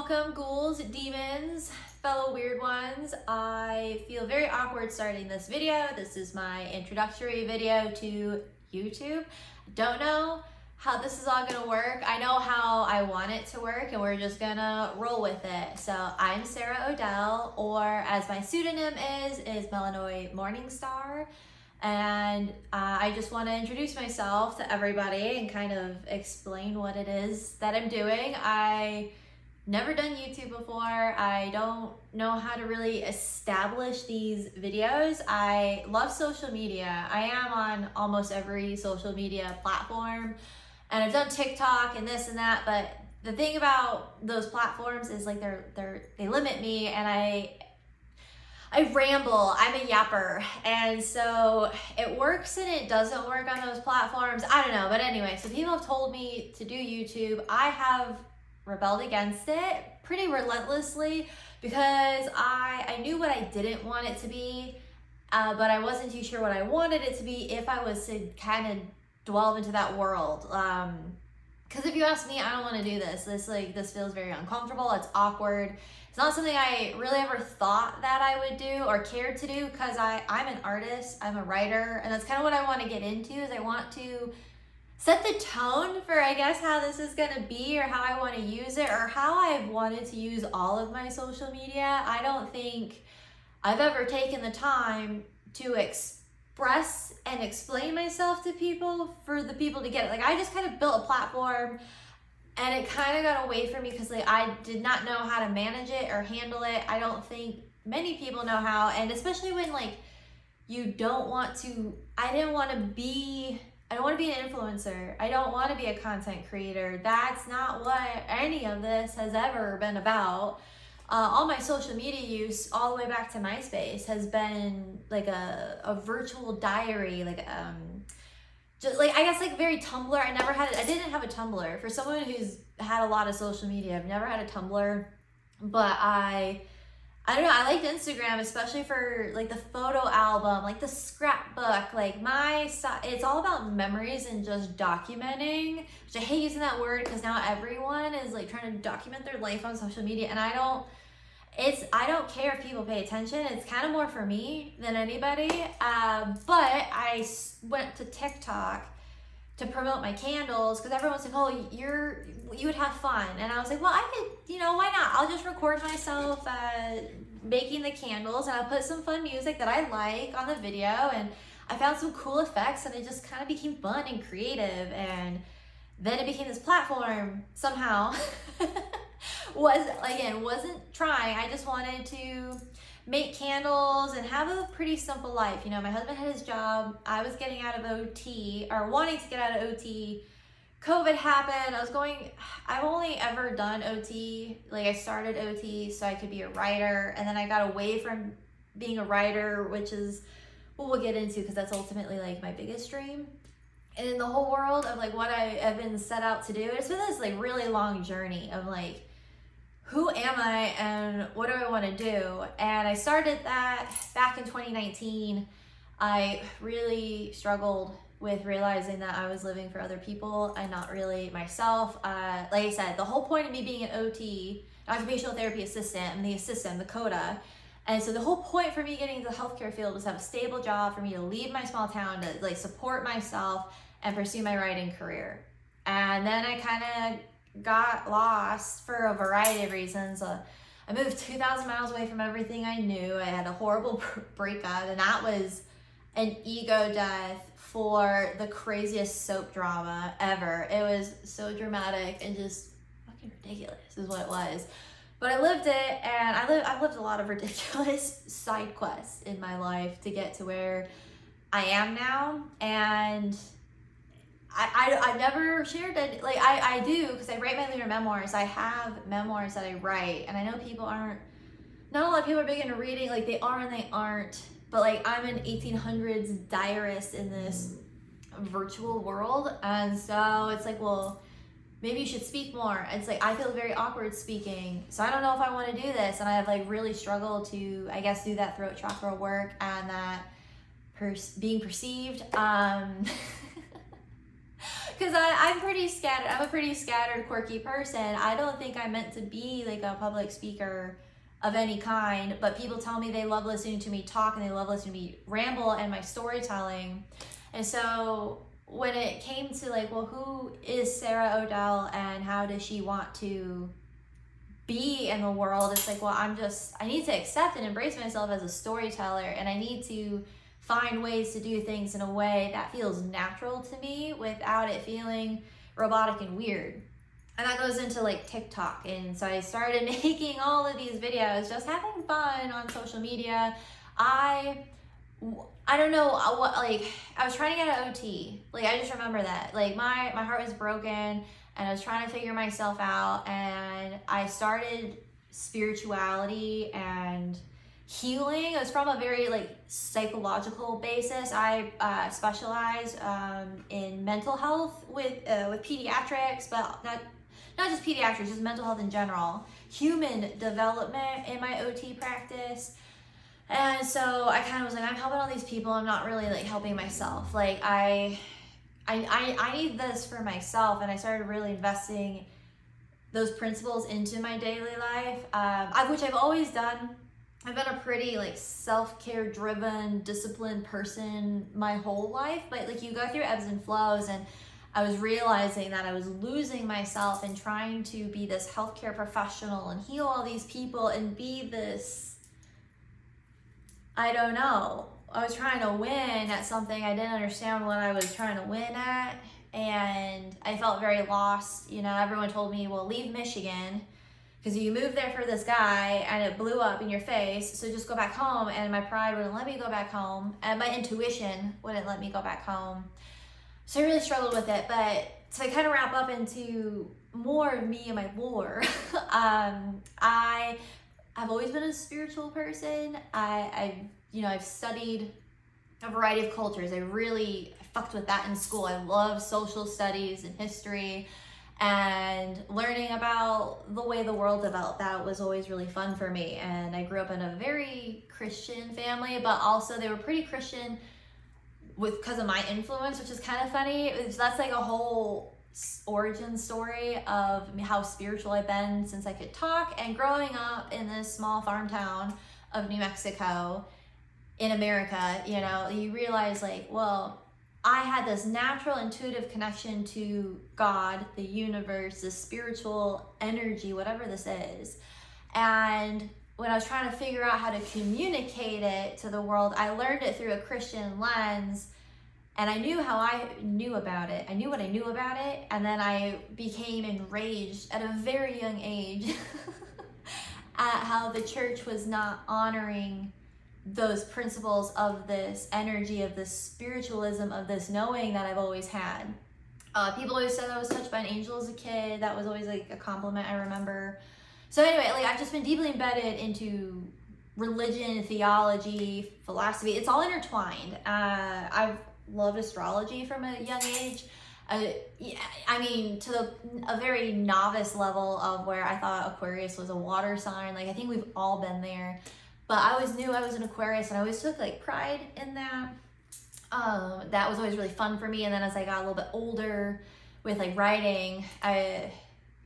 welcome ghouls, demons, fellow weird ones. I feel very awkward starting this video. This is my introductory video to YouTube. Don't know how this is all gonna work. I know how I want it to work and we're just gonna roll with it. So I'm Sarah Odell, or as my pseudonym is Melinoe Mourningstar. And I just want to introduce myself to everybody and kind of explain what it is that I'm doing. I never done YouTube before. I don't know how to really establish these videos. I love social media. I am on almost every social media platform, and I've done TikTok and this and that, but the thing about those platforms is like they limit me, and I ramble. I'm a yapper, and so it works and it doesn't work on those platforms. I don't know, but anyway, so people have told me to do YouTube. I have rebelled against it pretty relentlessly because I knew what I didn't want it to be, but I wasn't too sure what I wanted it to be if I was to kind of delve into that world. Because if you ask me, I don't want to do this. This feels very uncomfortable. It's awkward. It's not something I really ever thought that I would do or cared to do, because I'm an artist, I'm a writer, and that's kind of what I want to get into. Is I want to set the tone for, I guess, how this is going to be, or how I want to use it, or how I've wanted to use all of my social media. I don't think I've ever taken the time to express and explain myself to people for the people to get it. Like, I just kind of built a platform, and it kind of got away from me because I did not know how to manage it or handle it. I don't think many people know how, and especially when you don't want to. I don't want to be an influencer. I don't want to be a content creator. That's not what any of this has ever been about. All my social media use, all the way back to MySpace, has been like a virtual diary, just I guess very Tumblr. I didn't have a Tumblr. For someone who's had a lot of social media, I've never had a Tumblr, but I don't know, I liked Instagram, especially for the photo album, the scrapbook, it's all about memories and just documenting, which I hate using that word because now everyone is trying to document their life on social media, and I don't care if people pay attention. It's kind of more for me than anybody. But I went to TikTok to promote my candles because everyone's like, oh, you would have fun. And I was like, well, I could, why not? I'll just record myself making the candles, and I'll put some fun music that I like on the video. And I found some cool effects, and it just kind of became fun and creative. And then it became this platform somehow. Wasn't trying. I just wanted to make candles and have a pretty simple life. My husband had his job. I was getting out of OT, or wanting to get out of OT. COVID happened. I've only ever done OT. I started OT so I could be a writer, and then I got away from being a writer, which is what we'll get into, because that's ultimately my biggest dream in the whole world of what I have been set out to do. It's been this really long journey of who am I and what do I want to do? And I started that back in 2019. I really struggled with realizing that I was living for other people and not really myself. Like I said, the whole point of me being an OT, occupational therapy assistant, I'm the CODA. And so the whole point for me getting into the healthcare field was to have a stable job, for me to leave my small town, to support myself and pursue my writing career. And then I kind of got lost for a variety of reasons. I moved 2,000 miles away from everything I knew. I had a horrible breakup, and that was an ego death for the craziest soap drama ever. It was so dramatic and just fucking ridiculous is what it was. But I lived it, and I've lived a lot of ridiculous side quests in my life to get to where I am now. And I've never shared it. I do, because I write my lunar memoirs. I have memoirs that I write, and I know not a lot of people are big into reading. They are and they aren't. But I'm an 1800s diarist in this virtual world, and so it's well, maybe you should speak more. It's I feel very awkward speaking, so I don't know if I want to do this, and I have really struggled to, I guess, do that throat chakra work and that being perceived. Because I'm pretty scattered. I'm a pretty scattered, quirky person. I don't think I'm meant to be like a public speaker of any kind, but people tell me they love listening to me talk and they love listening to me ramble and my storytelling. And so when it came to like, well, who is Sarah Odell and how does she want to be in the world? It's like, well, I need to accept and embrace myself as a storyteller, and I need to find ways to do things in a way that feels natural to me without it feeling robotic and weird. And that goes into like TikTok. And so I started making all of these videos, just having fun on social media. I don't know what, like, I was trying to get an OT. Like, I just remember that. Like, my heart was broken and I was trying to figure myself out. And I started spirituality and healing. It was from a very like psychological basis. I specialize in mental health with pediatrics, but not just pediatrics, just mental health in general, human development in my OT practice. And so I kind of was like, I'm helping all these people, I'm not really like helping myself. Like I need this for myself, and I started really investing those principles into my daily life, which I've always done. I've been a pretty like self-care driven, disciplined person my whole life, but like you go through ebbs and flows, and I was realizing that I was losing myself in trying to be this healthcare professional and heal all these people and be this, I don't know, I was trying to win at something. I didn't understand what I was trying to win at, and I felt very lost. You know, everyone told me, well, leave Michigan, because you moved there for this guy and it blew up in your face, so just go back home. And my pride wouldn't let me go back home, and my intuition wouldn't let me go back home. So I really struggled with it. But to kind of wrap up into more of me and my lore, I have always been a spiritual person. I've studied a variety of cultures. I fucked with that in school. I love social studies and history. And learning about the way the world developed, that was always really fun for me. And I grew up in a very Christian family, but also they were pretty Christian because of my influence, which is kind of funny. That's like a whole origin story of how spiritual I've been since I could talk. And growing up in this small farm town of New Mexico in America, you know, you realize like, well, I had this natural intuitive connection to God, the universe, the spiritual energy, whatever this is. And when I was trying to figure out how to communicate it to the world, I learned it through a Christian lens, and I knew how I knew about it. I knew what I knew about it, and then I became enraged at a very young age at how the church was not honoring those principles of this energy, of this spiritualism, of this knowing that I've always had. People always said I was touched by an angel as a kid. That was always like a compliment, I remember. So anyway, like I've just been deeply embedded into religion, theology, philosophy. It's all intertwined. I've loved astrology from a young age. I mean, to a very novice level of where I thought Aquarius was a water sign. Like I think we've all been there. But I always knew I was an Aquarius, and I always took like pride in that. That was always really fun for me. And then as I got a little bit older with like writing,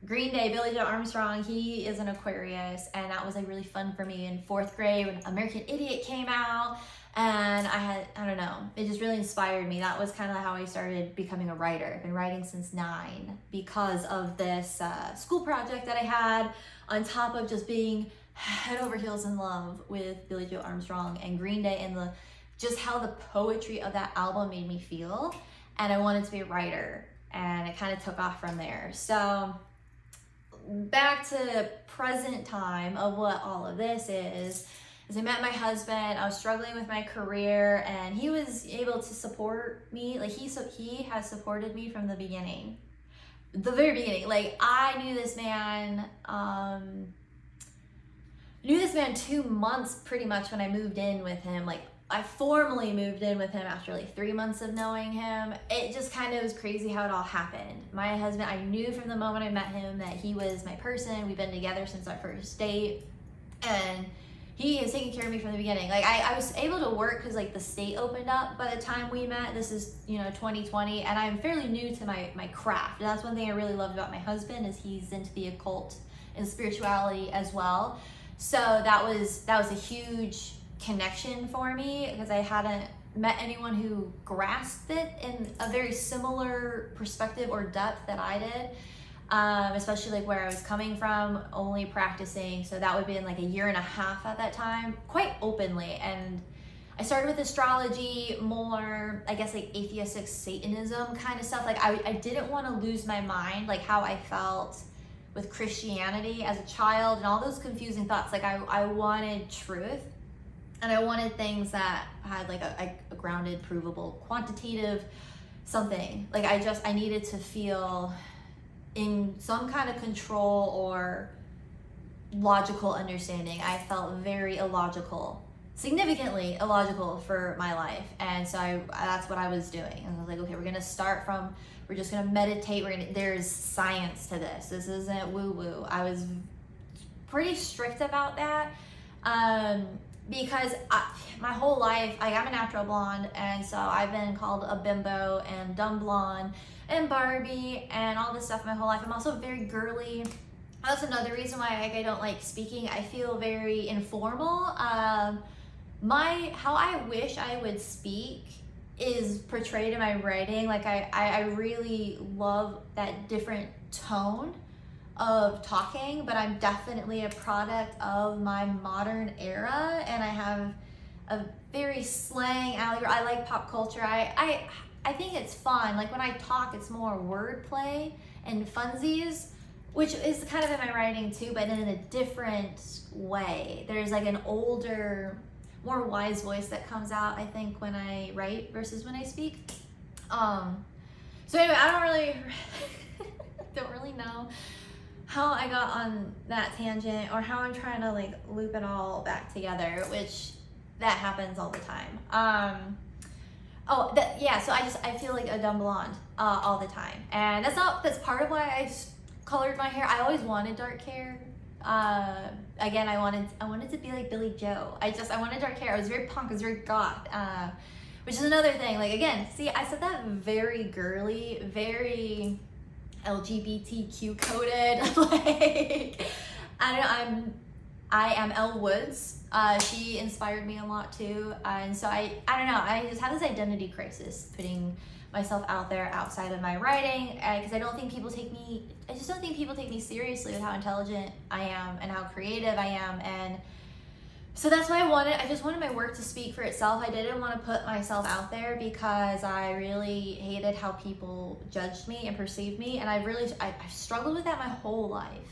Green Day, Billy Joe Armstrong, he is an Aquarius, and that was like really fun for me in 4th grade when American Idiot came out. And I don't know, it just really inspired me. That was kind of how I started becoming a writer. I've been writing since 9 because of this school project that I had, on top of just being head over heels in love with Billy Joe Armstrong and Green Day, and just how the poetry of that album made me feel. And I wanted to be a writer, and it kind of took off from there. So back to present time of what all of this is I met my husband. I was struggling with my career, and he was able to support me. Like he has supported me from the beginning, the very beginning. Like I knew this man 2 months pretty much when I moved in with him. Like I formally moved in with him after like 3 months of knowing him. It just kind of was crazy how it all happened. My husband, I knew from the moment I met him that he was my person. We've been together since our first date, and he has taken care of me from the beginning. Like I was able to work because like the state opened up by the time we met. This is, you know, 2020, and I'm fairly new to my craft. And that's one thing I really loved about my husband, is he's into the occult and spirituality as well. So that was a huge connection for me, because I hadn't met anyone who grasped it in a very similar perspective or depth that I did. Especially like where I was coming from, only practicing. So that would be in like a year and a half at that time, quite openly. And I started with astrology, more, I guess, like atheistic Satanism kind of stuff. Like I didn't want to lose my mind, like how I felt with Christianity as a child and all those confusing thoughts. Like I wanted truth, and I wanted things that had like a grounded, provable, quantitative something. Like I needed to feel in some kind of control or logical understanding. I felt very illogical, significantly illogical for my life. And so that's what I was doing. And I was like, okay, we're just gonna meditate. There's science to this. This isn't woo-woo. I was pretty strict about that. Because my whole life, like, I'm a natural blonde, and so I've been called a bimbo and dumb blonde and Barbie and all this stuff my whole life. I'm also very girly. That's another reason why I don't like speaking. I feel very informal. How I wish I would speak is portrayed in my writing. Like I really love that different tone of talking, but I'm definitely a product of my modern era, and I have a very slang allegory. I like pop culture. I think it's fun. Like when I talk, it's more wordplay and funsies, which is kind of in my writing too, but in a different way. There's like an older, more wise voice that comes out, I think, when I write versus when I speak. So anyway, I don't really know how I got on that tangent, or how I'm trying to like loop it all back together, which that happens all the time. So I feel like a dumb blonde all the time, and that's part of why I colored my hair. I always wanted dark hair. Again, I wanted to be like Billy Joe. I wanted dark hair. I was very punk. I was very goth, which is another thing. Like, again, see, I said that very girly, very LGBTQ coded. Like, I am Elle Woods. She inspired me a lot too, and so I don't know. I just have this identity crisis, putting myself out there outside of my writing, because I just don't think people take me seriously with how intelligent I am and how creative I am. And so that's why I just wanted my work to speak for itself. I didn't want to put myself out there, because I really hated how people judged me and perceived me, and I've struggled with that my whole life.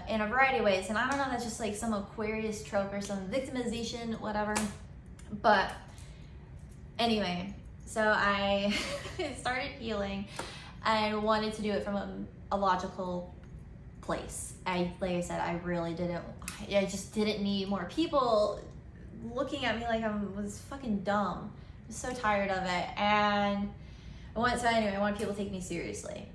In a variety of ways, and I don't know, that's just like some Aquarius trope or some victimization, whatever. But anyway, so I started healing and wanted to do it from a logical place. Like I said, I just didn't need more people looking at me like I was fucking dumb. I was so tired of it, and I wanted people to take me seriously.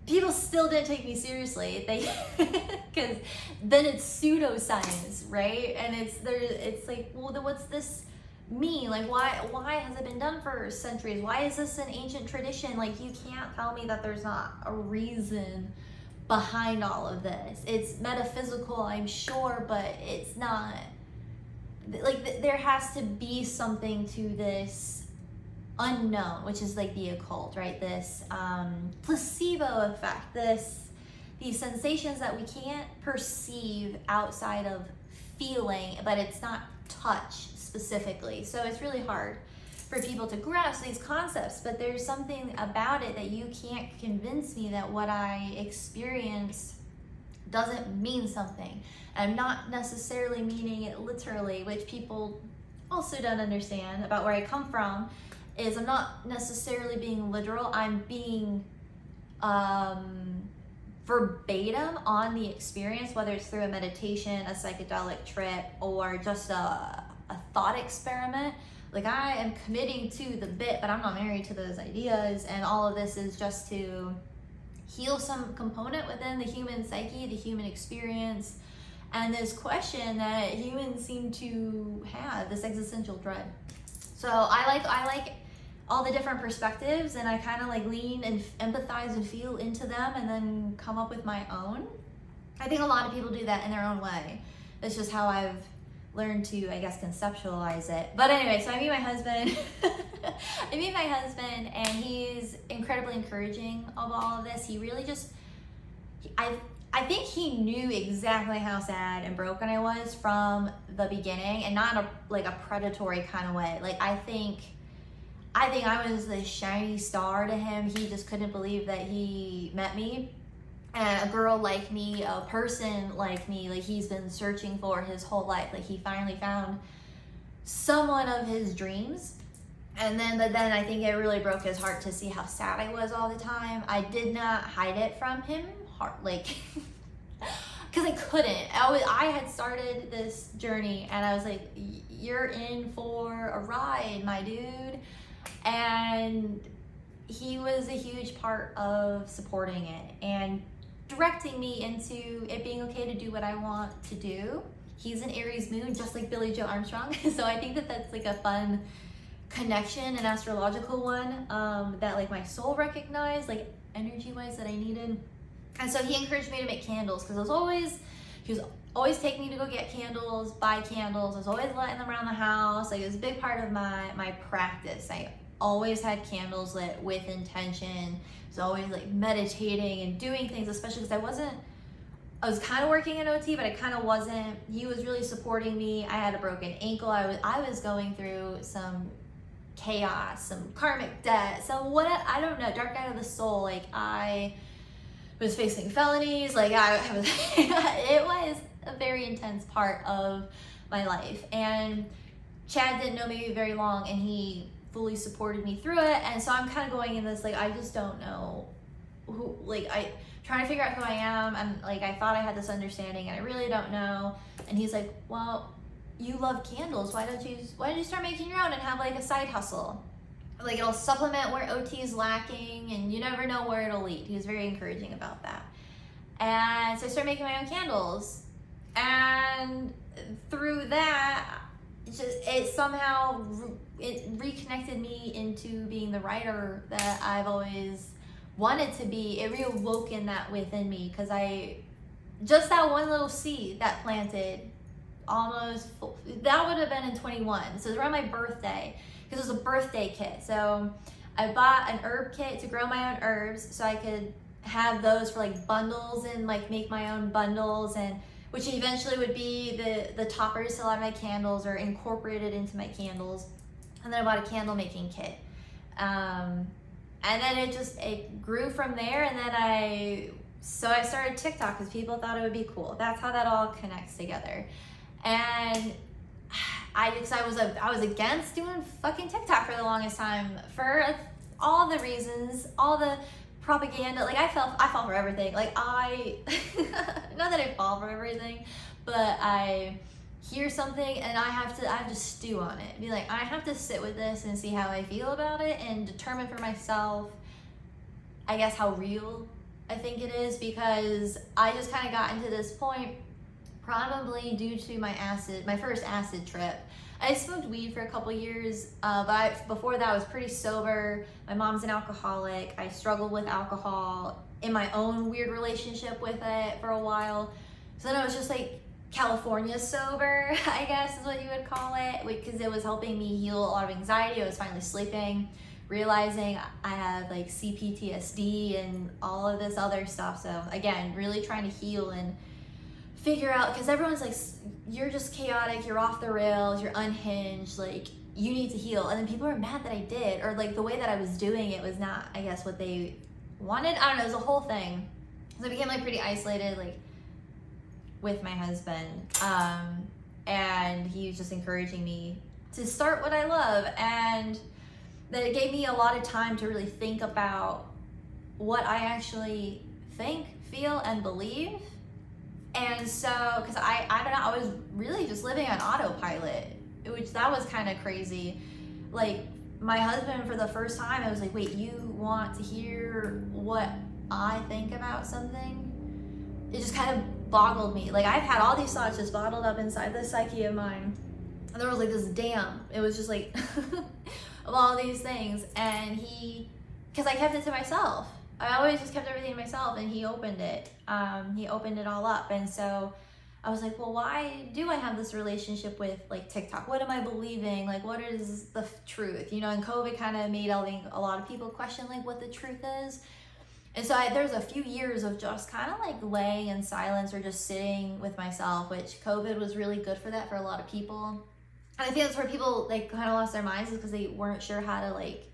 People still didn't take me seriously. Because then it's pseudoscience, right? And it's like, well, then what's this mean? Like, why has it been done for centuries? Why is this an ancient tradition? Like, you can't tell me that there's not a reason behind all of this. It's metaphysical, I'm sure, but it's not. Like, there has to be something to this unknown, which is like the occult, right? This placebo effect, these sensations that we can't perceive outside of feeling, but it's not touch specifically. So it's really hard for people to grasp these concepts, but there's something about it that you can't convince me that what I experience doesn't mean something. I'm not necessarily meaning it literally, which people also don't understand about where I come from. Is I'm not necessarily being literal. I'm being verbatim on the experience, whether it's through a meditation, a psychedelic trip, or just a thought experiment. Like, I am committing to the bit, but I'm not married to those ideas. And all of this is just to heal some component within the human psyche, the human experience, and this question that humans seem to have, this existential dread. So I like all the different perspectives, and I kind of like lean and empathize and feel into them and then come up with my own. I think a lot of people do that in their own way. That's just how I've learned to, I guess, conceptualize it. But anyway, so I meet my husband. And he's incredibly encouraging of all of this. He really just, I think he knew exactly how sad and broken I was from the beginning, and not a predatory kind of way. Like I think I was the shiny star to him. He just couldn't believe that he met me, and a girl like me, a person like me, like he's been searching for his whole life. Like he finally found someone of his dreams. But then I think it really broke his heart to see how sad I was all the time. I did not hide it from him, because I couldn't. I had started this journey, and I was like, you're in for a ride, my dude. And he was a huge part of supporting it and directing me into it being okay to do what I want to do. He's an Aries moon, just like Billie Joe Armstrong. So I think that that's like a fun connection, an astrological one, that like my soul recognized, like energy wise, that I needed. And so he encouraged me to make candles, because he was always taking me to go get candles, buy candles. I was always lighting them around the house. Like it was a big part of my practice. I always had candles lit with intention. I was always like meditating and doing things, especially because I was kind of working in OT, but I kind of wasn't. He was really supporting me. I had a broken ankle. I was going through some chaos, some karmic debt, I don't know, dark night of the soul. Like I was facing felonies. Like it was a very intense part of my life. And Chad didn't know me very long, and he fully supported me through it. And so I'm kind of going in this, like, I just don't know who, like, trying to figure out who I am. And like, I thought I had this understanding, and I really don't know. And he's like, well, you love candles. Why don't you start making your own and have like a side hustle? Like it'll supplement where OT is lacking, and you never know where it'll lead. He was very encouraging about that. And so I started making my own candles. And through that, it reconnected me into being the writer that I've always wanted to be. It reawoken that within me, because just that one little seed that planted that would have been in 21. So it was around my birthday, because it was a birthday kit. So I bought an herb kit to grow my own herbs, so I could have those for like bundles, and like make my own bundles, and which eventually would be the toppers to a lot of my candles, or incorporated into my candles. And then I bought a candle making kit. And then it grew from there. And then I started TikTok, because people thought it would be cool. That's how that all connects together. And I was against doing fucking TikTok for the longest time, for all the reasons, all the propaganda. Like I fall for everything. Like not that I fall for everything, but I hear something and I have to stew on it. Be like, I have to sit with this and see how I feel about it, and determine for myself, I guess, how real I think it is. Because I just kind of got into this point, probably due to my first acid trip. I smoked weed for a couple years, but before that I was pretty sober. My mom's an alcoholic. I struggled with alcohol in my own weird relationship with it for a while. So then I was just like California sober, I guess is what you would call it, because it was helping me heal a lot of anxiety. I was finally sleeping, realizing I had like CPTSD and all of this other stuff. So again, really trying to heal and figure out, because everyone's like, you're just chaotic, you're off the rails, you're unhinged, like you need to heal. And then people are mad that I did, or like the way that I was doing it was not, I guess, what they wanted. I don't know, it was a whole thing. So I became like pretty isolated, like with my husband. And he was just encouraging me to start what I love. And that it gave me a lot of time to really think about what I actually think, feel, and believe. And so, because I don't know, I was really just living on autopilot, which that was kind of crazy. Like my husband, for the first time, I was like, wait, you want to hear what I think about something? it just kind of boggled me. Like, I've had all these thoughts just bottled up inside this psyche of mine. And there was like this dam. It was just like of all these things. And because I kept it to myself. I always just kept everything to myself, and he opened it. He opened it all up. And so I was like, well, why do I have this relationship with like TikTok? What am I believing? Like, what is the truth? You know, and COVID kind of made, I think, a lot of people question like what the truth is. And so there's a few years of just kind of like laying in silence or just sitting with myself, which COVID was really good for that for a lot of people. And I think that's where people like kind of lost their minds, is because they weren't sure how to like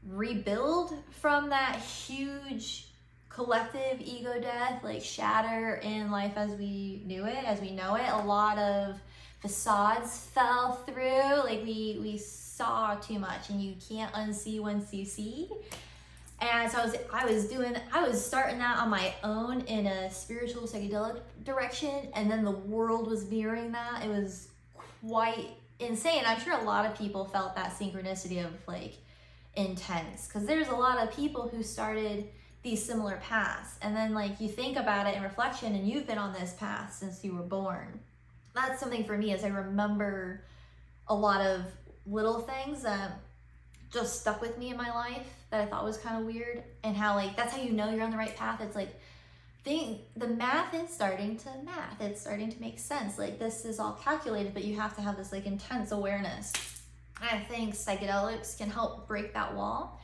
rebuild from that huge collective ego death, like shatter in life as we knew it, as we know it. A lot of facades fell through. Like we saw too much, and you can't unsee once you see. And so I was starting out on my own in a spiritual psychedelic direction, and then the world was mirroring that. It was quite insane. I'm sure a lot of people felt that synchronicity of like intense, because there's a lot of people who started these similar paths, and then like you think about it in reflection, and you've been on this path since you were born. That's something for me, as I remember a lot of little things that just stuck with me in my life that I thought was kind of weird, and how like that's how you know you're on the right path. It's like the math is starting to math. It's starting to make sense. Like, this is all calculated, but you have to have this like intense awareness. And I think psychedelics can help break that wall.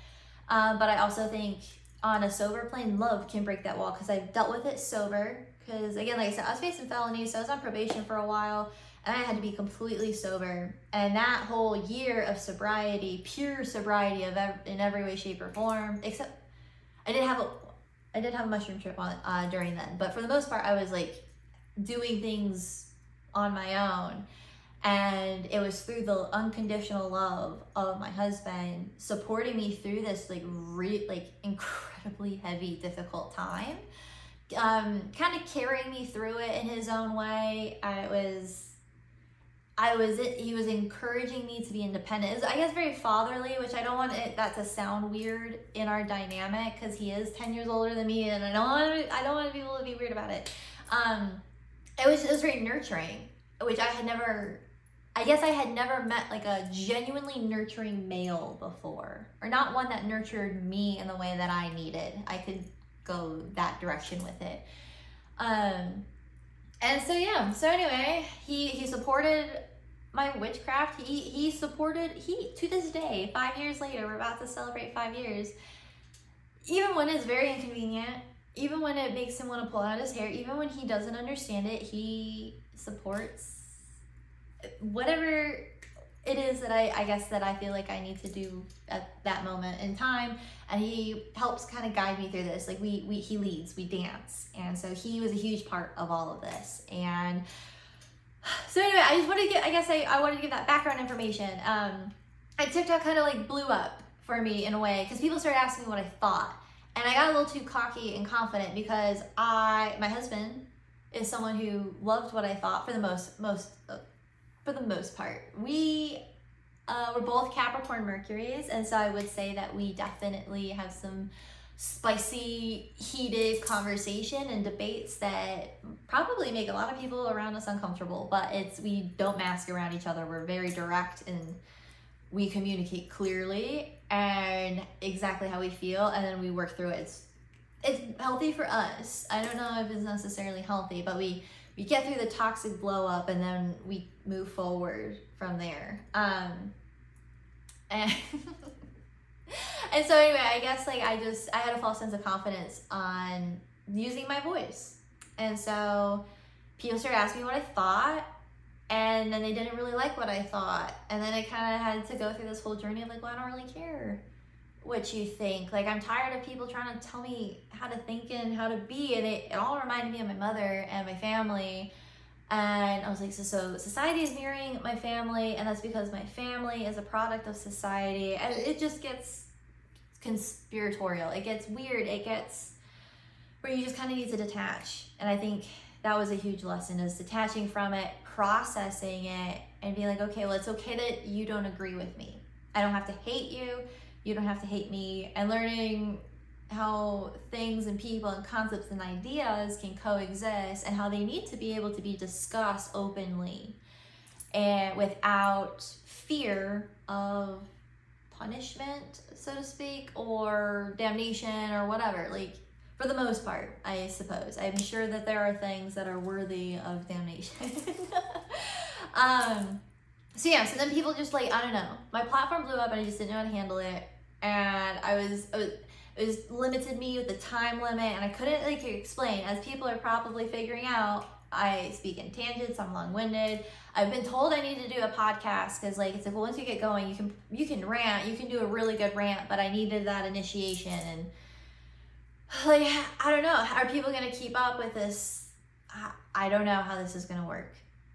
But I also think on a sober plane, love can break that wall, because I've dealt with it sober. Because again, like I said, I was facing felonies, so I was on probation for a while, and I had to be completely sober. And that whole year of sobriety, pure sobriety in every way, shape, or form, except I did have a mushroom trip on during then. But for the most part, I was like doing things on my own. And it was through the unconditional love of my husband supporting me through this like incredibly heavy, difficult time, kind of carrying me through it in his own way. He was encouraging me to be independent. It was, I guess, very fatherly, which I don't want that to sound weird in our dynamic, because he is 10 years older than me, and I don't want people to be weird about it. It was very nurturing, which I had never met like a genuinely nurturing male before, or not one that nurtured me in the way that I needed. I could go that direction with it. And so yeah, so anyway, he supported my witchcraft. He to this day, 5 years later, we're about to celebrate 5 years, even when it's very inconvenient, even when it makes him want to pull out his hair, even when he doesn't understand it, he supports whatever it is that I guess that I feel like I need to do at that moment in time. And he helps kind of guide me through this. Like he leads, we dance. And so he was a huge part of all of this. And so anyway, I just wanted to I wanted to give that background information. And TikTok kind of like blew up for me in a way, because people started asking me what I thought. And I got a little too cocky and confident, because my husband is someone who loved what I thought for the most part. We're both Capricorn Mercuries, and so I would say that we definitely have some spicy, heated conversation and debates that probably make a lot of people around us uncomfortable, but we don't mask around each other. We're very direct, and we communicate clearly and exactly how we feel, and then we work through it. It's healthy for us. I don't know if it's necessarily healthy, but we get through the toxic blow up, and then we move forward from there. And so anyway, I guess like I had a false sense of confidence on using my voice. And so people started asking me what I thought, and then they didn't really like what I thought. And then I kind of had to go through this whole journey of like, well, I don't really care what you think. Like, I'm tired of people trying to tell me how to think and how to be. And it all reminded me of my mother and my family. And I was like, so society is mirroring my family, and that's because my family is a product of society. And it just gets conspiratorial. It gets weird. It gets where you just kind of need to detach. And I think that was a huge lesson, is detaching from it, processing it, and being like, okay, well, it's okay that you don't agree with me. I don't have to hate you. You don't have to hate me. And learning things and people and concepts and ideas can coexist, and how they need to be able to be discussed openly and without fear of punishment, so to speak, or damnation or whatever. Like, for the most part, I suppose. I'm sure that there are things that are worthy of damnation. So yeah, so then people just like, I don't know, my platform blew up and I just didn't know how to handle it. And it was limited me with the time limit, and I couldn't like explain. As people are probably figuring out, I speak in tangents, I'm long-winded. I've been told I need to do a podcast because like, it's like, well, once you get going, you can rant, you can do a really good rant, but I needed that initiation. And like, I don't know, are people gonna keep up with this? I don't know how this is gonna work.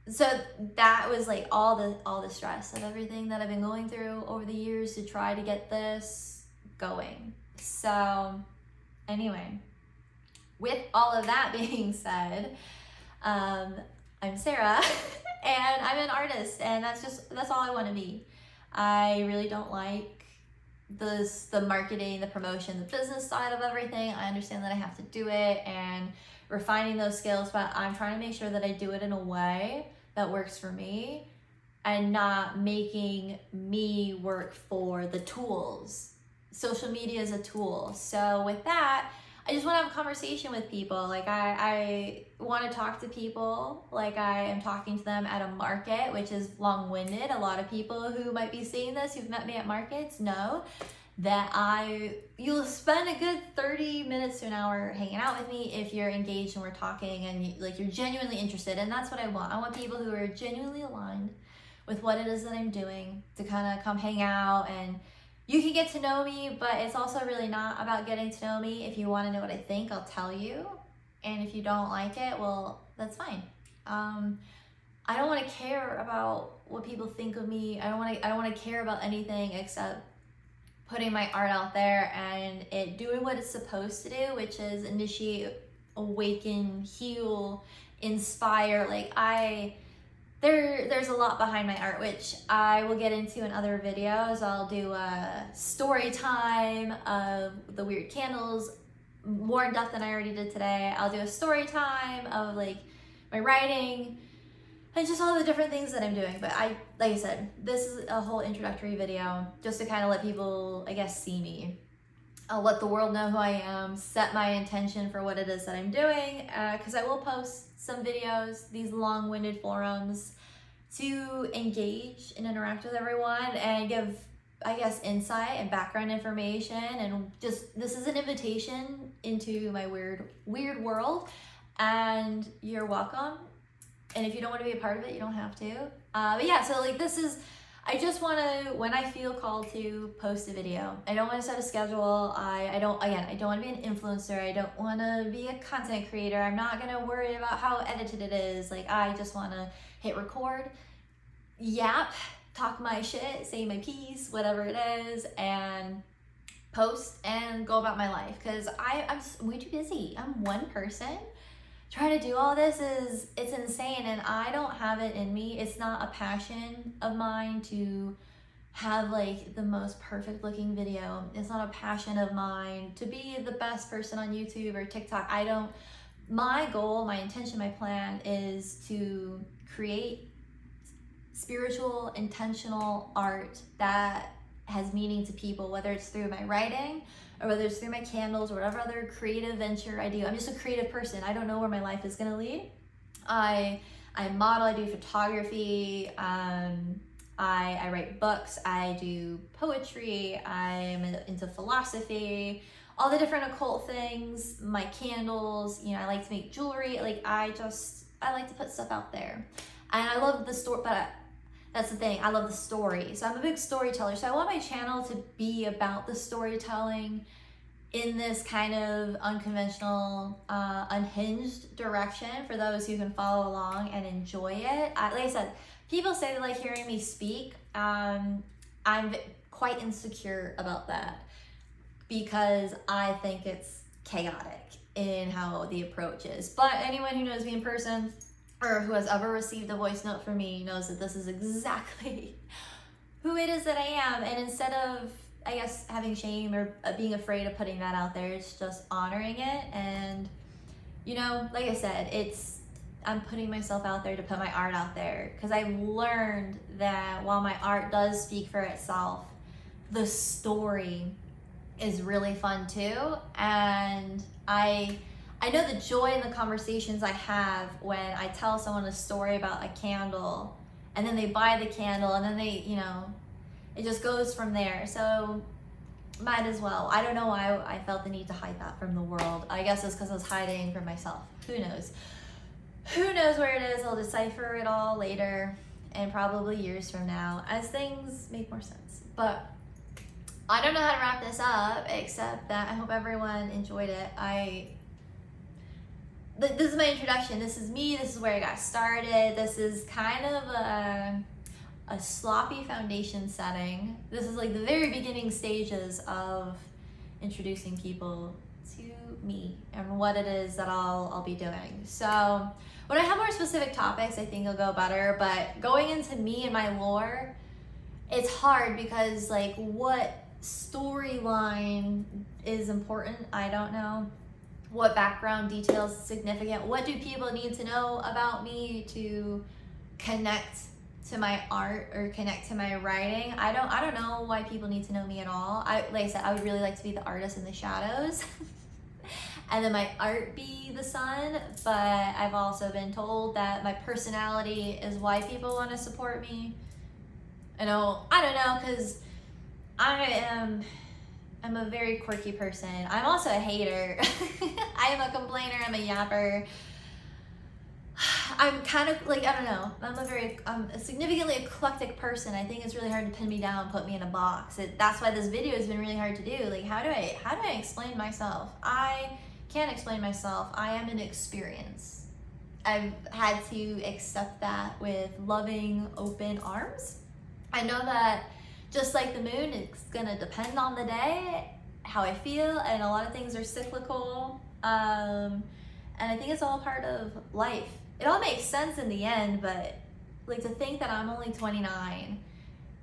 So that was like all the stress of everything that I've been going through over the years to try to get this going. So anyway, with all of that being said, I'm Sarah and I'm an artist, and that's all I want to be. I really don't like the marketing, the promotion, the business side of everything. I understand that I have to do it and refining those skills, but I'm trying to make sure that I do it in a way that works for me and not making me work for the tools. Social media is a tool. So with that, I just want to have a conversation with people. Like I want to talk to people like I am talking to them at a market, which is long-winded. A lot of people who might be seeing this, who've met me at markets, know that you'll spend a good 30 minutes to an hour hanging out with me if you're engaged and we're talking and you're genuinely interested. And that's what I want. I want people who are genuinely aligned with what it is that I'm doing to kind of come hang out, and you can get to know me, but it's also really not about getting to know me. If you want to know what I think, I'll tell you. And if you don't like it, well, that's fine. I don't want to care about what people think of me. I don't want to care about anything except putting my art out there and it doing what it's supposed to do, which is initiate, awaken, heal, inspire. Like there's a lot behind my art, which I will get into in other videos. I'll do a story time of the Wyrd candles, more in depth than I already did today. I'll do a story time of like my writing and just all the different things that I'm doing. But like I said, this is a whole introductory video just to kind of let people, I guess, see me. I'll let the world know who I am, set my intention for what it is that I'm doing, because I will post some videos, these long-winded forums, to engage and interact with everyone and give, I guess, insight and background information. And just, this is an invitation into my weird world, and you're welcome. And if you don't want to be a part of it, you don't have to. But yeah, so like this is, I just want to, when I feel called to, post a video. I don't want to set a schedule. I don't want to be an influencer. I don't want to be a content creator. I'm not going to worry about how edited it is. Like, I just want to hit record, yap, talk my shit, say my piece, whatever it is, and post and go about my life. Because I'm way too busy. I'm one person. Trying to do all this it's insane, and I don't have it in me. It's not a passion of mine to have like the most perfect looking video. It's not a passion of mine to be the best person on YouTube or TikTok. My goal, my intention, my plan is to create spiritual, intentional art that has meaning to people, whether it's through my writing or whether it's through my candles or whatever other creative venture I do. I'm just a creative person. I don't know where my life is gonna lead. I model, I do photography, I write books, I do poetry, I'm into philosophy, all the different occult things, my candles, I like to make jewelry. Like, I like to put stuff out there. And I love the story, but that's the thing, I love the story. So I'm a big storyteller. So I want my channel to be about the storytelling in this kind of unconventional, unhinged direction for those who can follow along and enjoy it. Like I said, people say they like hearing me speak. I'm quite insecure about that because I think it's chaotic in how the approach is. But anyone who knows me in person, or who has ever received a voice note from me, knows that this is exactly who it is that I am. And instead of I guess, having shame or being afraid of putting that out there. It's just honoring it. And, you know, like I said, I'm putting myself out there to put my art out there, because I've learned that while my art does speak for itself, the story is really fun too. And I know the joy in the conversations I have when I tell someone a story about a candle, and then they buy the candle, and then they, you know, it just goes from there. So might as well. I don't know why I felt the need to hide that from the world. I guess it's because I was hiding from myself. Who knows? Who knows where it is? I'll decipher it all later, and probably years from now as things make more sense. But I don't know how to wrap this up, except that I hope everyone enjoyed it. This is my introduction. This is me. This is where I got started. This is kind of a sloppy foundation setting. This is like the very beginning stages of introducing people to me and what it is that I'll be doing. So when I have more specific topics, I think it'll go better. But going into me and my lore, it's hard because, like, what storyline is important? I don't know. What background details is significant? What do people need to know about me to connect to my art or connect to my writing? I don't know why people need to know me at all. Like I said, I would really like to be the artist in the shadows and then my art be the sun. But I've also been told that my personality is why people want to support me. I don't know, because I'm a very quirky person. I'm also a hater. I am a complainer. I'm a yapper. I'm kind of like, I don't know. I'm a significantly eclectic person. I think it's really hard to pin me down, put me in a box. That's why this video has been really hard to do. Like, how do I explain myself? I can't explain myself. I am an experience. I've had to accept that with loving, open arms. I know that just like the moon, it's gonna depend on the day, how I feel, and a lot of things are cyclical. And I think it's all part of life. It all makes sense in the end, but like to think that I'm only 29,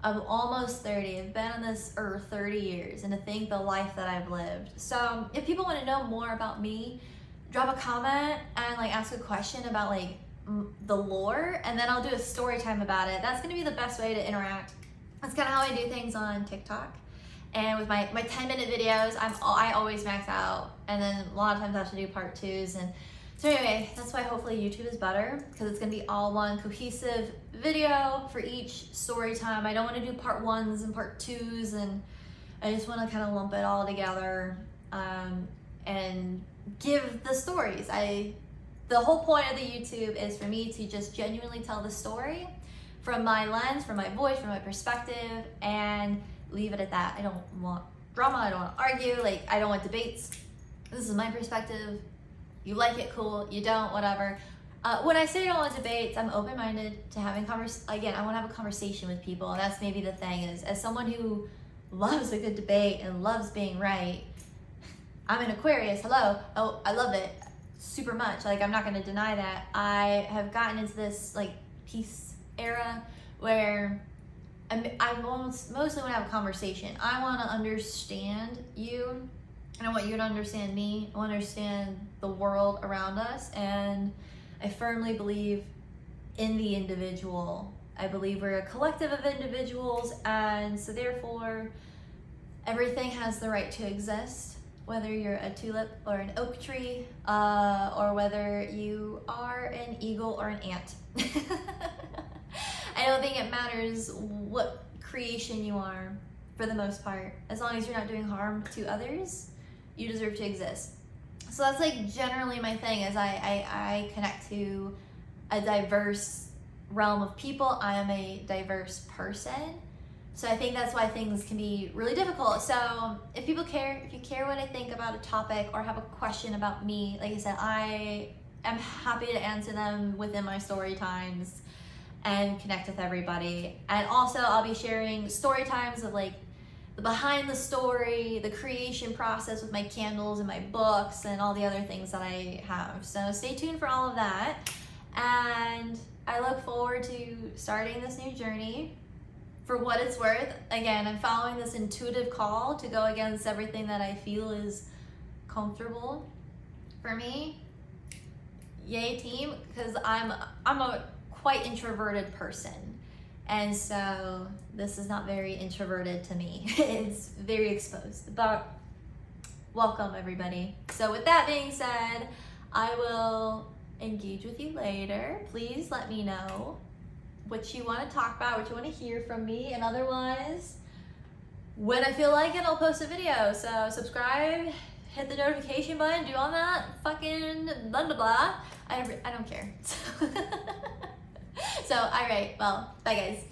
I'm almost 30, I've been on this earth 30 years, and to think the life that I've lived. So if people want to know more about me, drop a comment and like ask a question about like the lore, and then I'll do a story time about it. That's gonna be the best way to interact. That's kind of how I do things on TikTok. And with my 10-minute videos, I always max out, and then a lot of times I have to do part twos. And so anyway, that's why hopefully YouTube is better, because it's gonna be all one cohesive video for each story time. I don't want to do part ones and part twos, and I just want to kind of lump it all together and give the stories. The whole point of the YouTube is for me to just genuinely tell the story from my lens, from my voice, from my perspective, and leave it at that. I don't want drama, I don't want to argue, like I don't want debates. This is my perspective. You like it, cool. You don't, whatever. When I say I don't want debates, I'm open-minded to having again, I want to have a conversation with people, and that's maybe the thing is, as someone who loves a good debate and loves being right, I'm an Aquarius, hello. Oh, I love it super much. Like, I'm not going to deny that. I have gotten into this like peace era where I mostly want to have a conversation. I want to understand you, and I want you to understand me. I want to understand the world around us, and I firmly believe in the individual. I believe we're a collective of individuals, and so therefore everything has the right to exist, whether you're a tulip or an oak tree, or whether you are an eagle or an ant. I don't think it matters what creation you are, for the most part. As long as you're not doing harm to others, you deserve to exist. So that's like generally my thing, is I connect to a diverse realm of people. I am a diverse person. So I think that's why things can be really difficult. So if you care what I think about a topic or have a question about me, like I said, I am happy to answer them within my story times and connect with everybody. And also I'll be sharing story times of like the behind the story, the creation process with my candles and my books and all the other things that I have. So stay tuned for all of that. And I look forward to starting this new journey. for what it's worth, again, I'm following this intuitive call to go against everything that I feel is comfortable for me. Yay team, because I'm a quite introverted person. And so this is not very introverted to me. It's very exposed, but welcome everybody. So with that being said, I will engage with you later. Please let me know what you want to talk about, what you want to hear from me, and otherwise, when I feel like it, I'll post a video. So subscribe, hit the notification button, do all that fucking blah blah blah. I don't care. So all right, well, bye guys.